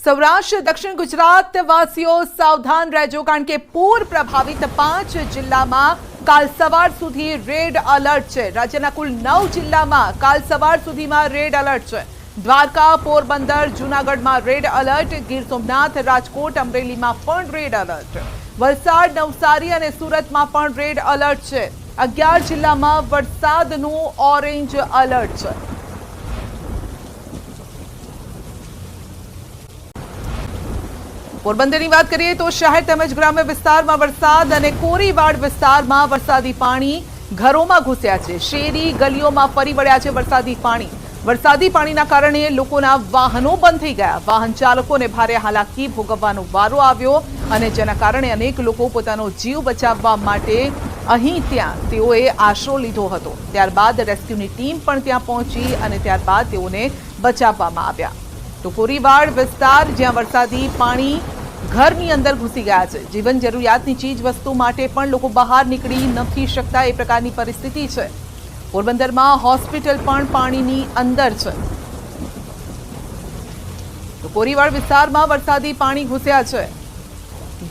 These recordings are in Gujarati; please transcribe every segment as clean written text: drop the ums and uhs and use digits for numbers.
સૌરાષ્ટ્ર દક્ષિણ ગુજરાત વાસીઓ સાવધાન રહેજો કારણ કે પૂર પ્રભાવિત 5 જિલ્લામાં કાલ સવાર સુધી રેડ એલર્ટ છે। રાજ્યના કુલ 9 જિલ્લામાં કાલ સવાર સુધીમાં રેડ એલર્ટ છે। દ્વારકા, પોરબંદર, જૂનાગઢમાં રેડ એલર્ટ, ગીર સોમનાથ, રાજકોટ, અમરેલીમાં પણ રેડ એલર્ટ, વલસાડ, નવસારી અને સુરતમાં પણ રેડ એલર્ટ છે। 11 જિલ્લામાં વરસાદનું ઓરેન્જ એલર્ટ છે। પોરબંદરની વાત કરીએ તો શહેર તેમજ ગ્રામ્ય વિસ્તારમાં વરસાદ અને કોરીવાડ વિસ્તારમાં વરસાદી પાણી ઘરોમાં ઘૂસ્યા છે। શેરી ગલીઓમાં ફરી વળ્યા છે વરસાદી પાણી। વરસાદી પાણીના કારણે લોકોના વાહનો બંધ થઈ ગયા। વાહન ચાલકોને ભારે હાલાકી ભોગવવાનો વારો આવ્યો અને જેના કારણે અનેક લોકો પોતાનો જીવ બચાવવા માટે અહીં ત્યાં તેઓએ આશરો લીધો હતો। ત્યારબાદ રેસ્ક્યુની ટીમ પણ ત્યાં પહોંચી અને ત્યારબાદ તેઓને બચાવવામાં આવ્યા। તો કોરીવાડ વિસ્તાર જ્યાં વરસાદી પાણી ઘરની અંદર ઘૂસી ગયા છે। જીવન જરૂરિયાતની ચીજ વસ્તુ માટે પણ લોકો બહાર નીકળી નથી શકતા એ પ્રકારની પરિસ્થિતિ છે। પોરબંદરમાં હોસ્પિટલ પણ પાણીની અંદર છે। તો કોરીવાડ વિસ્તારમાં વરસાદી પાણી ઘૂસ્યા છે।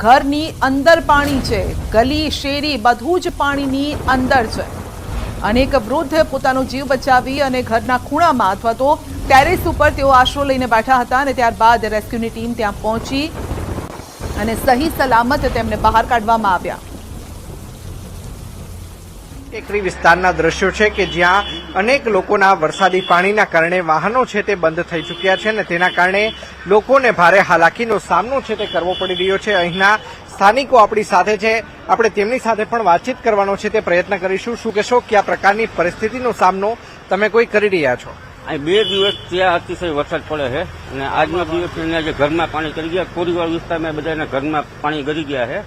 ઘરની અંદર પાણી છે, ગલી શેરી બધું જ પાણીની અંદર છે। અનેક વૃદ્ધ પોતાનો જીવ બચાવી અને ઘરના ખૂણામાં અથવા તો ટેરેસ ઉપર તેઓ આશરો લઈને બેઠા હતા અને ત્યારબાદ રેસ્ક્યુની ટીમ ત્યાં પહોંચી અને સહી સલામત તેમને બહાર કાઢવામાં આવ્યા। ટેકરી વિસ્તારના દ્રશ્યો છે કે જ્યાં અનેક લોકોના વરસાદી પાણીના કારણે વાહનો છે તે બંધ થઈ ચૂક્યા છે અને તેના કારણે લોકોને ભારે હાલાકીનો સામનો છે તે કરવો પડી રહ્યો છે। અહીંના સ્થાનિકો આપણી સાથે છે, આપણે તેમની સાથે પણ વાતચીત કરવાનો છે તે પ્રયત્ન કરીશું। શું કહેશો, કયા પ્રકારની પરિસ્થિતિનો સામનો તમે કોઈ કરી રહ્યા છો? અહીં 2 દિવસ ત્યાં અતિશય વરસાદ પડે છે અને આજનો દિવસ જે ઘરમાં પાણી કરી ગયા। કોરીવાડ વિસ્તારમાં બધાના ઘરમાં પાણી ગરી ગયા છે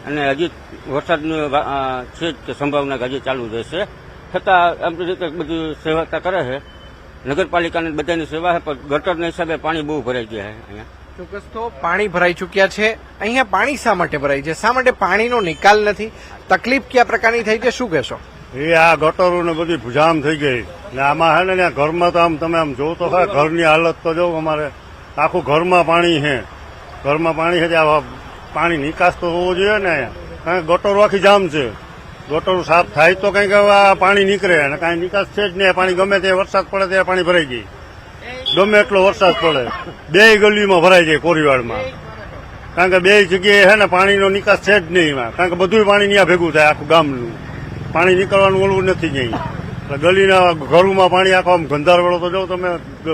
અને હજી વરસાદની છે કે સંભાવના હજી ચાલુ રહેશે। છતાં આપણી રીતે બધી સેવા કરે છે નગરપાલિકાની બધાની સેવા છે, પણ ગટરના હિસાબે પાણી બહુ ભરાઈ ગયા છે। અહીંયા ચોક્કસ તો પાણી ભરાઈ ચૂક્યા છે। અહીંયા પાણી શા માટે ભરાય છે? શા માટે પાણીનો નિકાલ નથી? તકલીફ કયા પ્રકારની થઈ છે, શું કહેશો? એ આ ગટરો ને બધી જામ થઈ ગઈ ને આમાં છે ને ઘરમાં તો આમ તમે આમ જો તો ખરા ઘરની હાલત તો જો અમારે આખું ઘરમાં પાણી છે। ઘરમાં પાણી છે ત્યાં પાણી નિકાસ તો હોવો જોઈએ ને અહીંયા, કારણ કે ગટરો આખી જામ છે। ગટરો સાફ થાય તો કંઈક પાણી નીકળે અને કાંઈ નિકાસ છે જ નહીં। પાણી ગમે તે વરસાદ પડે ત્યારે પાણી ભરાઈ જાય, ગમે એટલો વરસાદ પડે 2 ગલીમાં ભરાઈ જાય કોરીવાડમાં, કારણ કે 2 જગ્યાએ છે ને પાણીનો નિકાસ છે જ નહીં એમાં, કારણ કે બધું પાણી ત્યાં ભેગું થાય આખું ગામનું। પાણી નીકળવાનું ઓલું નથી ક્યાંય, ગલીના ઘરોમાં પાણી આખો આમ ગંધારવાળો તો જો તમે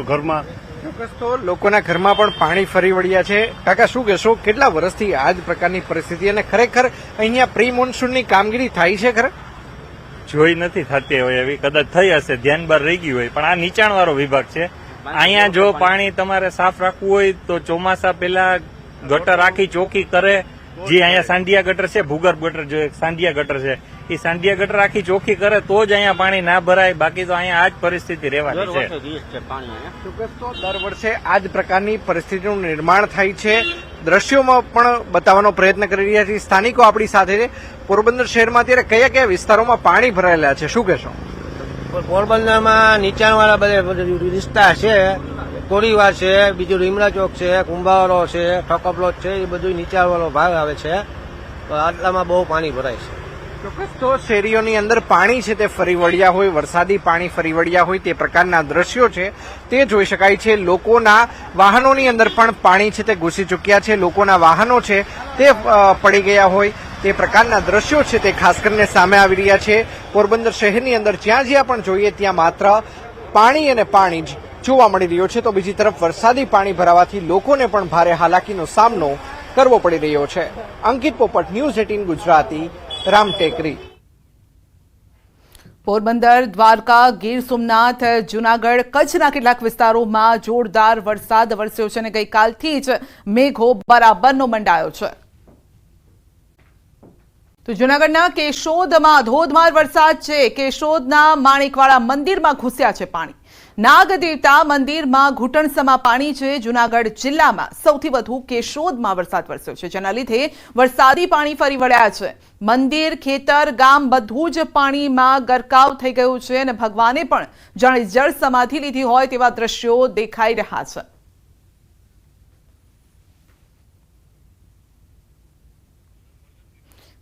ઘરમાં। ચોક્કસ તો લોકોના ઘરમાં પણ પાણી ફરી વળ્યા છે। કાકા શું કહેશો, કેટલા વર્ષથી આ જ પ્રકારની પરિસ્થિતિ અને ખરેખર અહીંયા પ્રી મોન્સૂનની કામગીરી થાય છે? ખરે જોઈ નથી થતી હોય એવી, કદાચ થઈ હશે, ધ્યાન બહાર રહી ગયું હોય, પણ આ નીચાણવાળો વિભાગ છે। અહીંયા જો પાણી તમારે સાફ રાખવું હોય તો ચોમાસા પહેલા ગટર આખી ચોખ્ખી કરે। જે અહીંયા સાંઢિયા ગટર છે, ભૂગર્ભ ગટર જો એક સાંઢિયા ગટર છે, એ સાંઢિયા ગટર આખી ચોખ્ખી કરે તો જ અહીંયા પાણી ના ભરાય, બાકી તો અહીંયા આ જ પરિસ્થિતિ રહેવાની છે। ચોક્કસ તો દર વર્ષે આ જ પ્રકારની પરિસ્થિતિનું નિર્માણ થાય છે। દ્રશ્યોમાં પણ બતાવવાનો પ્રયત્ન કરી રહ્યા છીએ। સ્થાનિકો આપણી સાથે છે। પોરબંદર શહેરમાં અત્યારે કયા કયા વિસ્તારોમાં પાણી ભરાયેલા છે, શું કહેશો? પોરબંદરમાં નીચાણવાળા બધા વિસ્તાર છે, કોરીવાડ છે, બીજું રીમડા ચોક છે, કુંભાવાળો છે, ઠોકપલોટ છે, એ બધું નીચાણવાળો ભાગ આવે છે। તો આટલામાં બહુ પાણી ભરાય છે। ચોક્કસ તો શેરીઓની અંદર પાણી છે તે ફરી વળ્યા હોય, વરસાદી પાણી ફરી વળ્યા હોય તે પ્રકારના દ્રશ્યો છે તે જોઈ શકાય છે। લોકોના વાહનોની અંદર પણ પાણી છે તે ઘૂસી ચૂક્યા છે, લોકોના વાહનો છે તે પડી ગયા હોય તે પ્રકારના દ્રશ્યો છે તે ખાસ કરીને સામે આવી રહ્યા છે। પોરબંદર શહેરની અંદર જ્યાં જ્યાં પણ જોઈએ ત્યાં માત્ર પાણી અને પાણી જ જોવા મળી રહ્યો છે। તો બીજી તરફ વરસાદી પાણી ભરાવાથી લોકોને પણ ભારે હાલાકીનો સામનો કરવો પડી રહ્યો છે। અંકિત પોપટ, ન્યૂઝ 18 ગુજરાતી, રામટેકરી। પોરબંદર, દ્વારકા, ગીર સોમનાથ, જૂનાગઢ, કચ્છના કેટલાક વિસ્તારોમાં જોરદાર વરસાદ વરસ્યો છે અને ગઈકાલથી જ મેઘો બરાબરનો મંડાયો છે। તો જૂનાગઢના કેશોદમાં ધોધમાર વરસાદ છે। કેશોદના માણેકવાળા મંદિરમાં ઘૂસ્યા છે પાણી। નાગ દેવતા મંદિરમાં ઘૂંટણસમા પાણી છે। જૂનાગઢ જિલ્લામાં સૌથી વધુ કેશોદમાં વરસાદ વરસ્યો છે, જેના લીધે વરસાદી પાણી ફરી વળ્યા છે। મંદિર, ખેતર, ગામ બધું જ પાણીમાં ગરકાવ થઈ ગયું છે અને ભગવાને પણ જાણે જળ સમાધિ લીધી હોય તેવા દ્રશ્યો દેખાઈ રહ્યા છે।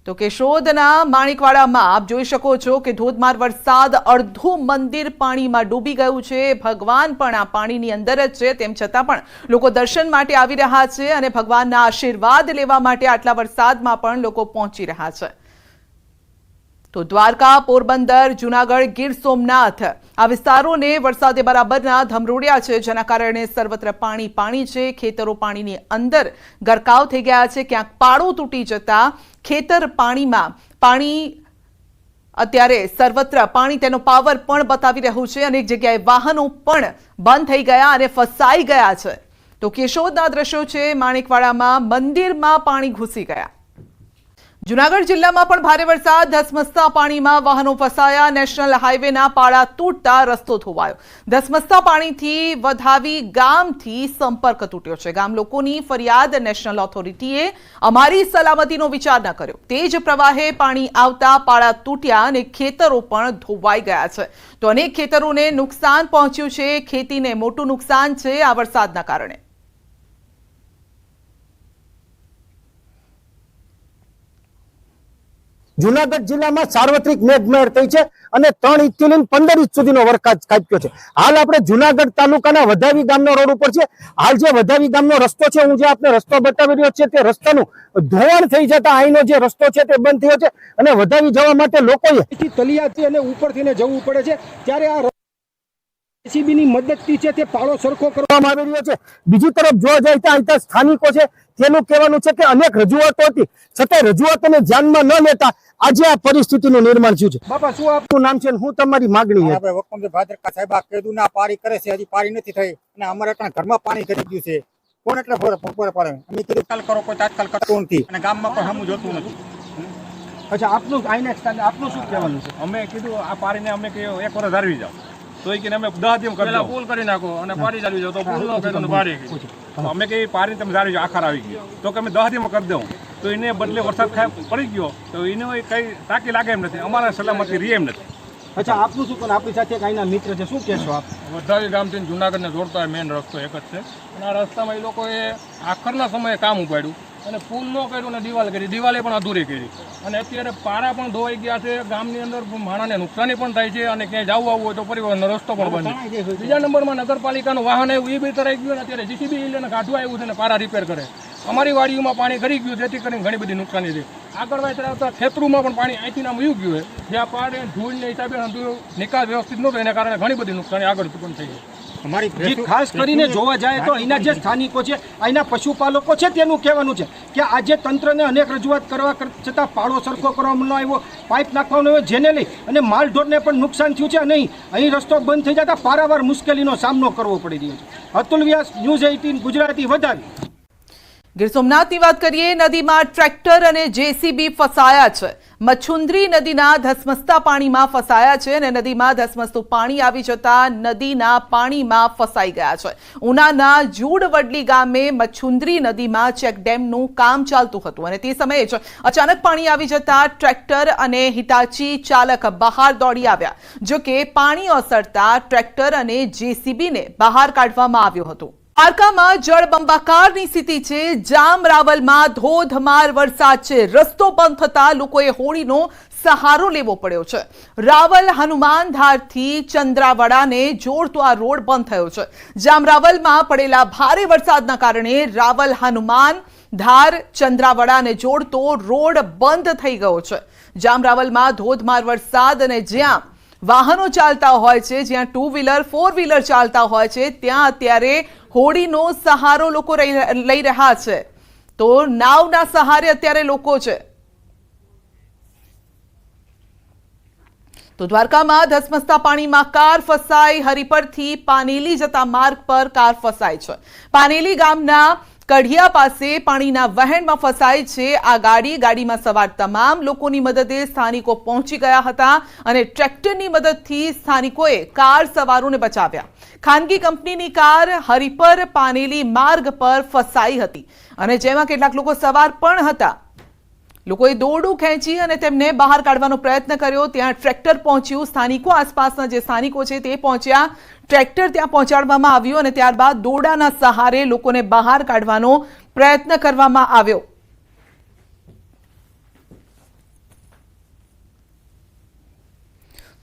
તો કેશોદના માણિકવાડામાં આપ જોઈ શકો છો કે ધોધમાર વરસાદ, અડધું મંદિર પાણીમાં ડૂબી ગયું છે. ભગવાન પણ આ પાણીની અંદર જ છે, તેમ છતાં પણ લોકો દર્શન માટે આવી રહ્યા છે અને ભગવાનના આશીર્વાદ લેવા માટે આટલા વરસાદમાં પણ લોકો પહોંચી રહ્યા છે. તો દ્વારકા, પોરબંદર, જુનાગઢ, ગીર સોમનાથ આ વિસ્તારોને વરસાદે બરાબરના ધમરોડ્યા છે, જેના કારણે સર્વત્ર પાણી છે. ખેતરો પાણીની અંદર ગરકાવ થઈ ગયા છે. ક્યાંક પાળો તૂટી જતા ખેતર પાણી અત્યારે સર્વત્ર પાણી તેનો પાવર પણ બતાવી રહ્યું છે. અનેક જગ્યાએ વાહનો પણ બંધ થઈ ગયા અને ફસાઈ ગયા છે. તો કેશોદના દ્રશ્યો છે. માણિકવાડામાં મંદિરમાં પાણી ઘૂસી ગયા. જુનાગઢ જિલ્લામાં પણ ભારે વરસાદ, ધસમસતા પાણીમાં વાહનો ફસાયા. નેશનલ હાઈવેના પાળા તૂટતા રસ્તો ધોવાયો. ધસમસતા પાણીથી વધાવી ગામથી સંપર્ક તૂટ્યો છે. ગામ લોકોની ફરિયાદ, નેશનલ ઓથોરિટીએ અમારી સલામતીનો વિચાર ન કર્યો. તેજ પ્રવાહે પાણી આવતા પાળા તૂટ્યા અને ખેતરો પણ ધોવાઈ ગયા છે. તો અનેક ખેતરોને નુકસાન પહોંચ્યું છે. ખેતીને મોટું નુકસાન છે આ વરસાદના કારણે. જુનાગઢ જિલ્લામાં સાર્વત્રિક મેઘમહેર થઈ છે અને 3 ઇંચથી લઈને 15 ઇંચ સુધીનો વરસાદ ખાબક્યો છે. હાલ આપણે જુનાગઢ તાલુકાના વધાવી ગામના રોડ ઉપર છે. હાલ જે વધાવી ગામનો રસ્તો છે, હું જે આપને રસ્તો બતાવી રહ્યો છે, તે રસ્તાનું ધોવાણ થઈ જતા અહીંનો જે રસ્તો છે તે બંધ થયો છે અને વધાવી જવા માટે લોકોએ તલિયાથી અને ઉપરથી જવું પડે છે. ત્યારે આ જેસીબીની મદદથી છે તે પાળો સરખો કરવામાં આવી રહ્યો છે. બીજી તરફ જોવા જાય તો અહીં સ્થાનિકો છે તેનું કહેવાનું છે કે અનેક રજૂઆતો હતી, છતાં રજૂઆતોને ધ્યાનમાં ન લેતા આજે આ પરિસ્થિતિનું નિર્માણ થયું છે. બાપા, શું આપનું નામ છે અને શું તમારી માંગણી છે? આપણે વકમજી ભાદરકા સાહેબ આ કેદુના પારી કરે છે, હજી પારી નથી થઈ અને અમારે ત્યાં ઘરમાં પાણી કરી ગયું છે. કોણ એટલે બપોરે પડે અમે કીધું તાત્કાલ કરો, કોઈ તાત્કાલ કરતું નથી અને ગામમાં પણ હમું જોતું નથી. અચ્છા, આપનું શું કહેવાનું છે? અમે કીધું આ પારીને અમે કે 1 વર્ષ ધારવી જાવ, તો એ કે અમે 10 દિવસ પહેલા પુલ કરી નાખો અને પારી ધારવી જાવ, તો પુલ નો કર્યો પારી અમે કે પારી તમે ધારવી જાવ, આખાર આવી ગયો તો કે અમે 10 દિવસ કરી દઉં. તો એને બદલે વરસાદ પડી ગયો તો એને કઈ તાકી લાગે એમ નથી, અમારા સલામતી રહે એમ નથી. અચ્છા, આપનું શું પણ આપણી સાથે અહીંના મિત્ર છે, શું કહેશો આપ? વધાવી ગામથી જુનાગઢને જોડતો મેઇન રસ્તો એક જ છે અને આ રસ્તામાં એ લોકોએ આખરના સમયે કામ ઉપાડ્યું અને પુલ નો કર્યું અને દિવાલ કરી, દિવાલે પણ અધૂરી કરી અને અત્યારે પારા પણ ધોવાઈ ગયા છે. ગામની અંદર માણસને નુકસાની પણ થાય છે અને ક્યાંય જવું આવવું હોય તો પરિવહનનો રસ્તો પણ બંધ છે. બીજા નંબરમાં નગરપાલિકાનું વાહન આવ્યું, એ બી તરાઈ ગયું અને અત્યારે જીસીબી લઈને કાઢવા આવ્યું છે અને પારા રિપેર કરે. અમારી વાડીઓમાં પાણી કરી ગયું, જેથી કરીને ઘણી બધી નુકસાની છે. આગળ વાય આવતા ખેતરોમાં પણ પાણી અહીંથી નામ વયું ગયું છે, જ્યાં પાણી ધૂળને હિસાબે નિકાલ વ્યવસ્થિત નહોતો, એના કારણે ઘણી બધી નુકસાની આગળ પણ થઈ ગઈ. ખાસ કરીને જોવા જાય તો અહીંના જે સ્થાનિકો છે, અહીંના પશુપાલકો છે, તેનું કહેવાનું છે કે આજે તંત્રને અનેક રજૂઆત કરવા છતાં પાળો સરખો કરવામાં ન આવ્યો, પાઇપ નાખવાનો આવ્યો, જેને લઈ અને માલઢોરને પણ નુકસાન થયું છે અને અહીં રસ્તો બંધ થઈ જતા પારાવાર મુશ્કેલીનો સામનો કરવો પડી રહ્યો છે. અતુલ વ્યાસ, ન્યૂઝ 18 ગુજરાતી, વધાવી. ગીર સોમનાથની વાત કરીએ. નદીમાં ટ્રેક્ટર અને જેસીબી ફસાયા છે. મચ્છુંદરી નદીના ધસમસતા પાણીમાં ફસાયા છે અને નદીમાં ધસમસતું પાણી આવી જતા નદીના પાણીમાં ફસાઈ ગયા છે. ઉનાના જૂડવડલી ગામે મચ્છુંદરી નદીમાં ચેકડેમનું કામ ચાલતું હતું અને તે સમયે જ અચાનક પાણી આવી જતા ટ્રેક્ટર અને હિટાચી ચાલક બહાર દોડી આવ્યા. જો કે પાણી ઓસરતા ટ્રેક્ટર અને જેસીબીને બહાર કાઢવામાં આવ્યું હતું. દ્વારકામાં જળબંબાકારની સ્થિતિ છે. જામરાવલમાં ધોધમાર વરસાદ છે. રસ્તો બંધ થતા લોકોએ હોડીનો સહારો લેવો પડ્યો છે. રાવલ હનુમાન ધારથી ચંદ્રાવડાને જોડતો આ રોડ બંધ થયો છે. જામરાવલમાં પડેલા ભારે વરસાદના કારણે રાવલ હનુમાન ધાર ચંદ્રાવડાને જોડતો રોડ બંધ થઈ ગયો છે. જામરાવલમાં ધોધમાર વરસાદ અને જ્યાં વાહનો ચાલતા હોય છે, જ્યાં 2 વ્હીલર 4 વ્હીલર ચાલતા હોય છે, ત્યાં અત્યારે હોડીનો સહારો લોકો લઈ રહ્યા છે. તો નાવના સહારે અત્યારે લોકો છે. તો દ્વારકામાં ધસમસતા પાણીમાં કાર ફસાઈ. હરિપરથી પાનેલી જતા માર્ગ પર કાર ફસાઈ છે. પાનેલી ગામના કઢિયા પાસે પાણીના વહેણમાં ફસાઈ છે આ ગાડીમાં સવાર તમામ લોકોની મદદે સ્થાનિકો પહોંચી ગયા હતા અને ટ્રેક્ટરની મદદથી સ્થાનિકોએ કાર સવારોને બચાવ્યા. ખાનગી કંપનીની કાર હરિપર પાનેલી માર્ગ પર ફસાઈ હતી અને જેમાં કેટલાક લોકો સવાર પણ હતા. લોકોએ દોરડું ખેંચી અને તેમને બહાર કાઢવાનો પ્રયત્ન કર્યો. ત્યાં ટ્રેક્ટર પહોંચ્યું. સ્થાનિકો, આસપાસના જે સ્થાનિકો છે તે પહોંચ્યા. ટ્રેક્ટર ત્યાં પહોંચાડવામાં આવ્યું અને ત્યારબાદ દોરડાના સહારે લોકોને બહાર કાઢવાનો પ્રયત્ન કરવામાં આવ્યો.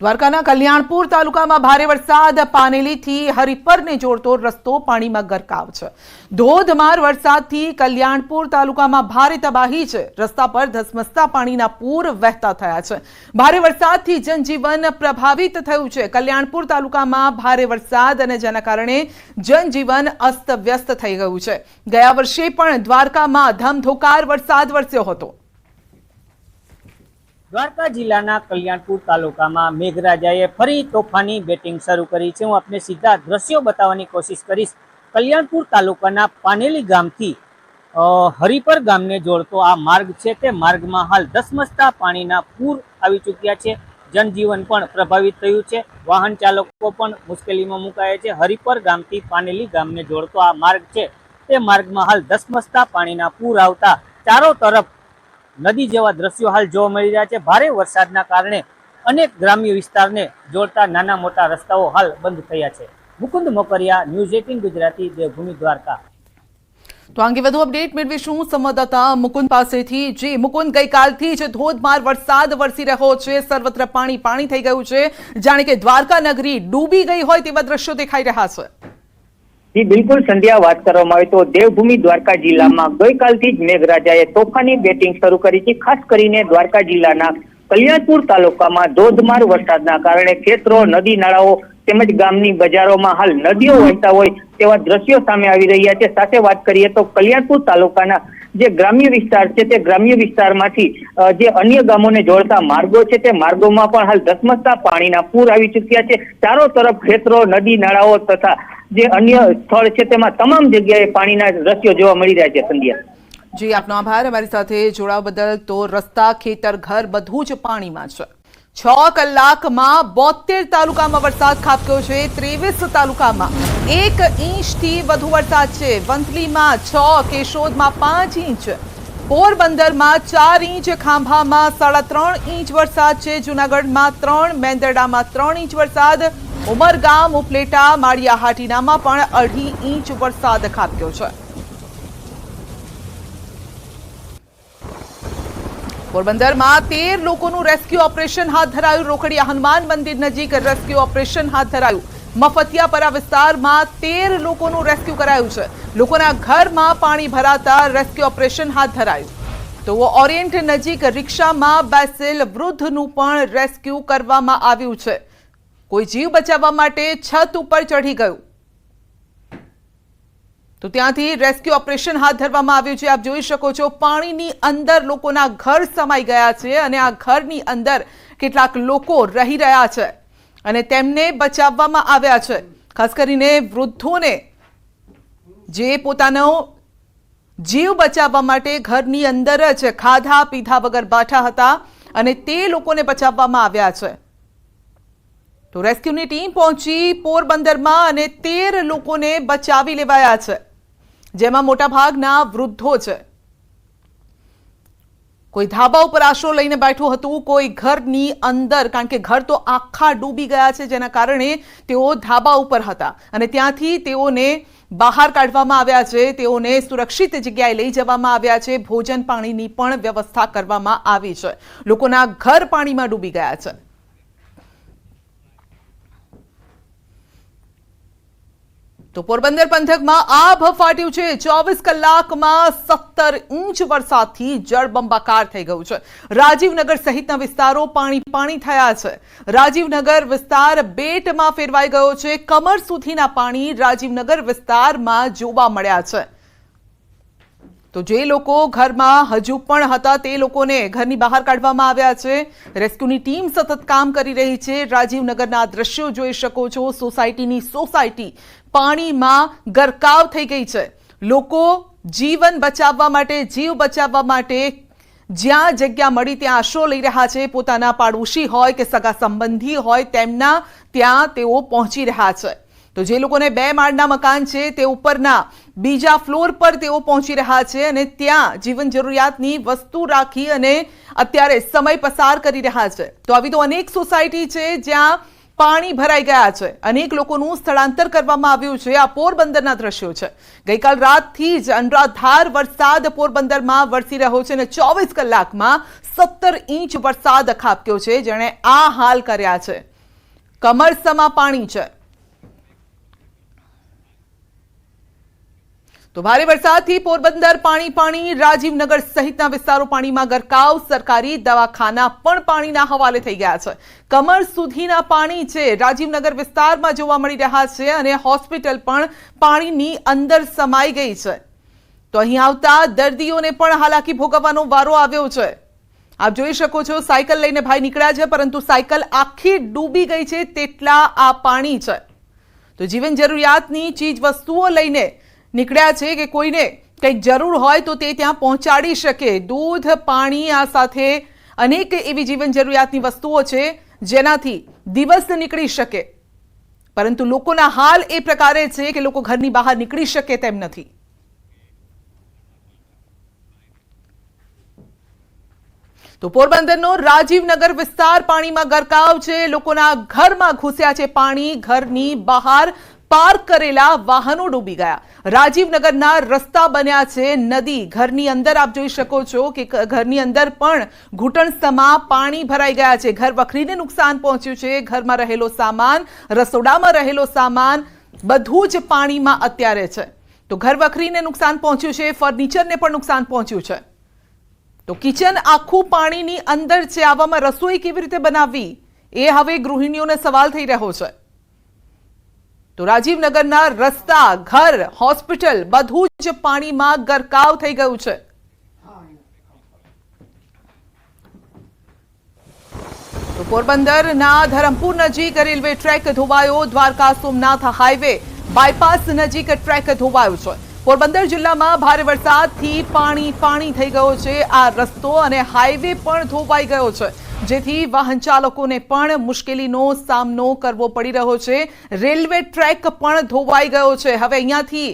દ્વારકાના કલ્યાણપુર તાલુકામાં ભારે વરસાદ પાનેલીથી હરિપરને જોડતો રસ્તો પાણીમાં ગરકાવ છે. ધોધમાર વરસાદથી કલ્યાણપુર તાલુકામાં ભારે તબાહી છે. રસ્તા પર ધસમસતા પાણીના પૂર વહેતા થયા છે. ભારે વરસાદથી જનજીવન પ્રભાવિત થયું છે. કલ્યાણપુર તાલુકામાં ભારે વરસાદ અને જેના કારણે જનજીવન અસ્તવ્યસ્ત થઈ ગયું છે. ગયા વર્ષે પણ દ્વારકામાં ધમધોકાર વરસાદ વરસ્યો હતો. દ્વારકા જિલ્લાના કલ્યાણપુર તાલુકામાં મેઘરાજાએ ફરી તોફાની બેટિંગ શરૂ કરી છે. હું આપને સીધા દ્રશ્યો બતાવવાની કોશિશ કરીશ. કલ્યાણપુર તાલુકાના પાનેલી ગામથી હરિપર ગામને જોડતો આ માર્ગ છે, તે માર્ગમાં હાલ ધસમસતા પાણીના પૂર આવી ચૂક્યા છે. જનજીવન પણ પ્રભાવિત થયું છે. વાહન ચાલકો પણ મુશ્કેલીમાં મુકાયા છે. હરિપર ગામથી પાનેલી ગામને જોડતો આ માર્ગ છે, તે માર્ગમાં હાલ ધસમસતા પાણીના પૂર આવતા ચારો તરફ નદી જેવા દ્રશ્યો હાલ જોવા મળી રહ્યા છે. ભારે વરસાદના કારણે અનેક ગ્રામ્ય વિસ્તારને જોડતા નાના મોટા રસ્તાઓ હાલ બંધ થયા છે. મુકુંદ મોકરિયા, ન્યૂઝ 18 ગુજરાતી, દેવભૂમિ દ્વારકા. તો અંગે વધુ અપડેટ મેળવીશું સંવાદદાતા મુકુંદ પાસેથી. જી મુકુંદ, ગઈકાલથી જ ધોધમાર વરસાદ વરસી રહ્યો છે, સર્વત્ર પાણી પાણી થઈ ગયું છે. જાણે કે દ્વારકા નગરી ડૂબી ગઈ હોય તેવા દ્રશ્યો દેખાઈ રહ્યા છે. જી બિલકુલ સંધ્યા, વાત કરવામાં આવે તો દેવભૂમિ દ્વારકા જિલ્લામાં ગઈકાલથી જ મેઘરાજાએ તોફાની બેટિંગ શરૂ કરી છે. ખાસ કરીને દ્વારકા જિલ્લાના કલ્યાણપુર તાલુકામાં ધોધમાર વરસાદના કારણે ખેતરો, નદી નાળાઓ તેમજ ગામની બજારોમાં હાલ નદીઓ વહેતા હોય તેવા દ્રશ્યો સામે આવી રહ્યા છે. સાથે વાત કરીએ તો કલ્યાણપુર તાલુકાના જે ગ્રામ્ય વિસ્તાર છે, તે ગ્રામ્ય વિસ્તારમાંથી જે અન્ય ગામોને જોડતા માર્ગો છે, તે માર્ગોમાં પણ હાલ ધસમસતા પાણીના પૂર આવી ચૂક્યા છે. ચારો તરફ ખેતરો, નદી નાળાઓ તથા જે અન્ય સ્થળ છે તેમાં તમામ જગ્યાએ પાણીના દ્રશ્યો જોવા મળી રહ્યા છે. સંધ્યા, જી આપનો આભાર અમારી સાથે જોડાવા બદલ. તો રસ્તા, ખેતર, ઘર બધું જ પાણીમાં છે. 6 કલાકમાં 72 તાલુકામાં વરસાદ ખાબક્યો છે. 23 તાલુકામાં 1 ઇંચથી વધુ વરસાદ છે. વંથલીમાં 6, કેશોદમાં 5 ઇંચ, પોરબંદરમાં 4 ઇંચ, ખાંભામાં 3.5 ઇંચ વરસાદ છે. જૂનાગઢમાં 3, મેંદરડામાં 3 ઇંચ વરસાદ, ઉમરગામ, ઉપલેટા, માળિયા હાટીનામાં પણ 2.5 ઇંચ વરસાદ ખાબક્યો છે. પોરબંદરમાં 13 લોકોનું રેસ્ક્યુ ઓપરેશન હાથ ધરાયું. રોકડિયા હનુમાન મંદિર નજીક રેસ્ક્યુ ઓપરેશન હાથ ધરાયું. મફતિયાપરા વિસ્તારમાં 13 લોકોનું રેસ્ક્યુ કરાયું છે. લોકોના ઘરમાં પાણી ભરાતા રેસ્ક્યુ ઓપરેશન હાથ ધરાયું. તો ઓરિયન્ટ નજીક રિક્ષામાં બેસેલ વૃદ્ધનું પણ રેસ્ક્યુ કરવામાં આવ્યું છે. કોઈ જીવ બચાવવા માટે છત ઉપર ચઢી ગયું, તો ત્યાંથી રેસ્ક્યુ ઓપરેશન હાથ ધરવામાં આવ્યું છે. આપ જોઈ શકો છો પાણીની અંદર લોકોના ઘર સમાઈ ગયા છે અને આ ઘરની અંદર કેટલાક લોકો રહી રહ્યા છે અને તેમને બચાવવામાં આવ્યા છે. ખાસ કરીને વૃદ્ધોને જે પોતાનો જીવ બચાવવા માટે ઘરની અંદર જ ખાધા પીધા વગર બેઠા હતા અને તે લોકોને બચાવવામાં આવ્યા છે. તો રેસ્ક્યુની ટીમ પહોંચી પોરબંદરમાં અને 13 લોકોને બચાવી લેવાયા છે, જેમાં મોટાભાગના વૃદ્ધો છે. કોઈ ધાબા ઉપર આશરો લઈને બેઠું હતું, કોઈ ઘરની અંદર, કારણ કે ઘર તો આખા ડૂબી ગયા છે, જેના કારણે તેઓ ધાબા ઉપર હતા અને ત્યાંથી તેઓને બહાર કાઢવામાં આવ્યા છે. તેઓને સુરક્ષિત જગ્યાએ લઈ જવામાં આવ્યા છે. ભોજન પાણીની પણ વ્યવસ્થા કરવામાં આવી છે. લોકોના ઘર પાણીમાં ડૂબી ગયા છે. તો પોરબંદર પંથકમાં આભ ફાટ્યું છે. 24 કલાકમાં 17 ઇંચ વરસાદથી જળબંબાકાર થઈ ગયું છે. રાજીવનગર સહિતના વિસ્તારો પાણી પાણી થયા છે. રાજીવનગર વિસ્તાર બેટમાં ફેરવાઈ ગયો છે. કમર સુધીના પાણી રાજીવનગર વિસ્તારમાં જોવા મળ્યા છે. તો જે લોકો ઘરમાં હજુ પણ હતા તે લોકોને ઘરની બહાર કાઢવામાં આવ્યા છે. રેસ્ક્યુની ટીમ સતત કામ કરી રહી છે. રાજીવનગરના દ્રશ્યો જોઈ શકો છો. સોસાયટીની સોસાયટી પાણીમાં ગરકાવ થઈ ગઈ છે. લોકો જીવન બચાવવા માટે, જીવ બચાવવા માટે જ્યાં જગ્યા મળી ત્યાં આશરો લઈ રહ્યા છે. પોતાના પાડોશી હોય કે સગા સંબંધી હોય તેમના ત્યાં તેઓ પહોંચી રહ્યા છે. તો જે લોકોને 2 માળના મકાન છે તે ઉપરના બીજા ફ્લોર પર તેઓ પહોંચી રહ્યા છે અને ત્યાં જીવન જરૂરિયાતની વસ્તુ રાખી અને અત્યારે સમય પસાર કરી રહ્યા છે. તો આવી તો અનેક સોસાયટી છે જ્યાં પાણી ભરાઈ ગયા છે. અનેક લોકોનું સ્થળાંતર કરવામાં આવ્યું છે. આ પોરબંદરના દ્રશ્યો છે. ગઈકાલ રાતથી જ અનરાધાર વરસાદ પોરબંદરમાં વરસી રહ્યો છે અને 24 કલાકમાં 17 ઇંચ વરસાદ ખાબક્યો છે, જેણે આ હાલ કર્યા છે. કમરસમાં પાણી છે. તો ભારે વરસાદથી પોરબંદર પાણી. રાજીવનગર સહિતના વિસ્તારો પાણીમાં ગરકાવ. સરકારી દવાખાના પણ પાણીના હવાલે થઈ ગયા છે. કમર સુધીના પાણી છે રાજીવનગર વિસ્તારમાં જોવા મળી રહ્યા છે અને હોસ્પિટલ પણ પાણીની અંદર સમાઈ ગઈ છે. તો અહીં આવતા દર્દીઓને પણ હાલાકી ભોગવવાનો વારો આવ્યો છે. આપ જોઈ શકો છો, સાયકલ લઈને ભાઈ નીકળ્યા છે, પરંતુ સાયકલ આખી ડૂબી ગઈ છે, તેટલા આ પાણી છે. તો જીવન જરૂરિયાતની ચીજ વસ્તુઓ લઈને નીકળ્યા છે કે કોઈને કંઈક જરૂર હોય તો તે ત્યાં પહોંચાડી શકે. દૂધ, પાણી, આ સાથે અનેક એવી જીવન જરૂરિયાતની વસ્તુઓ છે જેનાથી દિવસ નીકળી શકે, પરંતુ લોકોના હાલ એ પ્રકારે છે કે લોકો ઘરની બહાર નીકળી શકે તેમ નથી. તો પોરબંદરનો રાજીવનગર વિસ્તાર પાણીમાં ગરકાવ છે. લોકોના ઘરમાં ઘૂસ્યા છે પાણી. ઘરની બહાર પાર્ક કરેલા વાહનો ડૂબી ગયા. રાજીવનગરના રસ્તા બન્યા છે નદી. ઘરની અંદર આપ જોઈ શકો છો કે ઘરની અંદર પણ ઘૂંટણસમા પાણી ભરાઈ ગયા છે. ઘર વખરીને નુકસાન પહોંચ્યું છે. ઘરમાં રહેલો સામાન, રસોડામાં રહેલો સામાન બધું જ પાણીમાં અત્યારે છે. તો ઘર વખરીને નુકસાન પહોંચ્યું છે, ફર્નિચરને પણ નુકસાન પહોંચ્યું છે. તો કિચન આખું પાણીની અંદર છે. આવામાં રસોઈ કેવી રીતે બનાવવી એ હવે ગૃહિણીઓને સવાલ થઈ રહ્યો છે. તો રાજીવનગરના રસ્તા, ઘર, હોસ્પિટલ બધું જ પાણીમાં ગરકાવ થઈ ગયું છે. તો પોરબંદરના ધરમપુર નજીક રેલવે ટ્રેક ધોવાયો. દ્વારકા સોમનાથ હાઈવે બાયપાસ નજીક ટ્રેક ધોવાયો છે. પોરબંદર જિલ્લામાં ભારે વરસાદથી પાણી થઈ ગયો છે. આ રસ્તો અને હાઈવે પણ ધોવાઈ ગયો છે, જેથી વાહન ચાલકોને પણ મુશ્કેલીનો સામનો કરવો પડી રહ્યો છે. રેલવે ટ્રેક પણ ધોવાઈ ગયો છે. હવે અહીંયાથી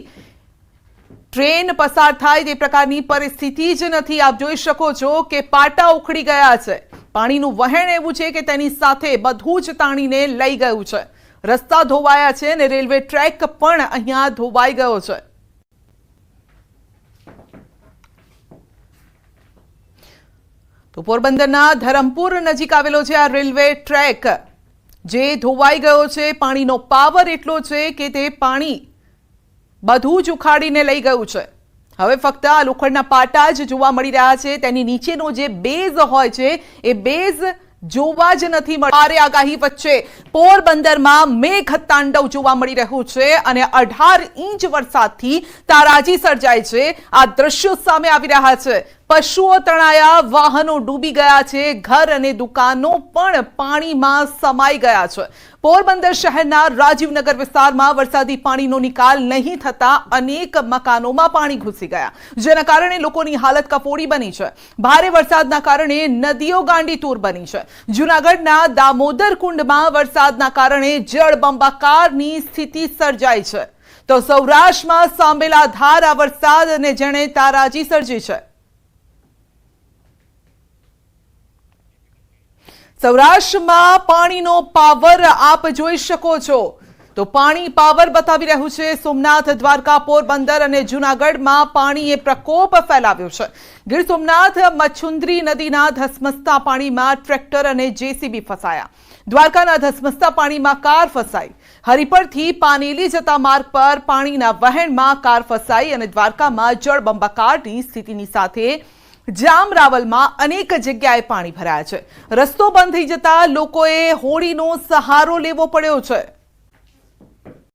ટ્રેન પસાર થાય તે પ્રકારની પરિસ્થિતિ જ નથી. આપ જોઈ શકો છો કે પાટા ઉખડી ગયા છે. પાણીનું વહેણ એવું છે કે તેની સાથે બધું જ તાણીને લઈ ગયું છે. રસ્તા ધોવાયા છે અને રેલવે ટ્રેક પણ અહીંયા ધોવાઈ ગયો છે. તો પોરબંદરના ધરમપુર નજીક આવેલો છે આ રેલવે ટ્રેક, જે ધોવાઈ ગયો છે. પાણીનો પાવર એટલો છે કે તે પાણી બધું જ ઉખાડીને લઈ ગયું છે. હવે ફક્ત આ લોખંડના પાટા જ જોવા મળી રહ્યા છે. તેની નીચેનો જે બેઝ હોય છે એ બેઝ જોવા જ નથી મળ્યો. ભારે આગાહી વચ્ચે પોરબંદરમાં મેઘ તાંડવ જોવા મળી રહ્યું છે અને 18 ઇંચ વરસાદથી તારાજી સર્જાય છે. આ દ્રશ્યો સામે આવી રહ્યા છે. પશુઓ તણાયા, વાહનો ડૂબી ગયા છે, ઘર અને દુકાનો પણ પાણીમાં સમાઈ ગયા છે. પોરબંદર શહેરના રાજીવનગર વિસ્તારમાં વરસાદી પાણીનો નિકાલ નહીં થતા અનેક મકાનોમાં પાણી ઘૂસી ગયા, જેના કારણે લોકોની હાલત કફોડી બની છે. ભારે વરસાદના કારણે નદીઓ ગાંડીતુર બની છે. જૂનાગઢના દામોદર કુંડમાં વરસાદના કારણે જળબંબાકારની સ્થિતિ સર્જાઈ છે. તો સૌરાષ્ટ્રમાં સાંબેલાધાર આ વરસાદ અને જેણે તારાજી સર્જી છે. સૌરાષ્ટ્રમાં પાણીનો પાવર આપ જોઈ શકો છો. તો પાણી પાવર બતાવી રહ્યું છે. સોમનાથ, દ્વારકા, પોરબંદર અને જૂનાગઢમાં પાણીએ પ્રકોપ ફેલાવ્યો છે. ગીર સોમનાથ મચ્છુંદરી નદીના ધસમસતા પાણીમાં ટ્રેક્ટર અને જેસીબી ફસાયા. દ્વારકાના ધસમસતા પાણીમાં કાર ફસાઈ. હરિપરથી પાનેલી જતા માર્ગ પર પાણીના વહેણમાં કાર ફસાઈ અને દ્વારકામાં જળબંબાકારની સ્થિતિની સાથે જામરાવલમાં અનેક જગ્યાએ પાણી ભરાયા છે. રસ્તો બંધ થઈ જતા લોકોએ હોડીનો સહારો લેવો પડ્યો છે.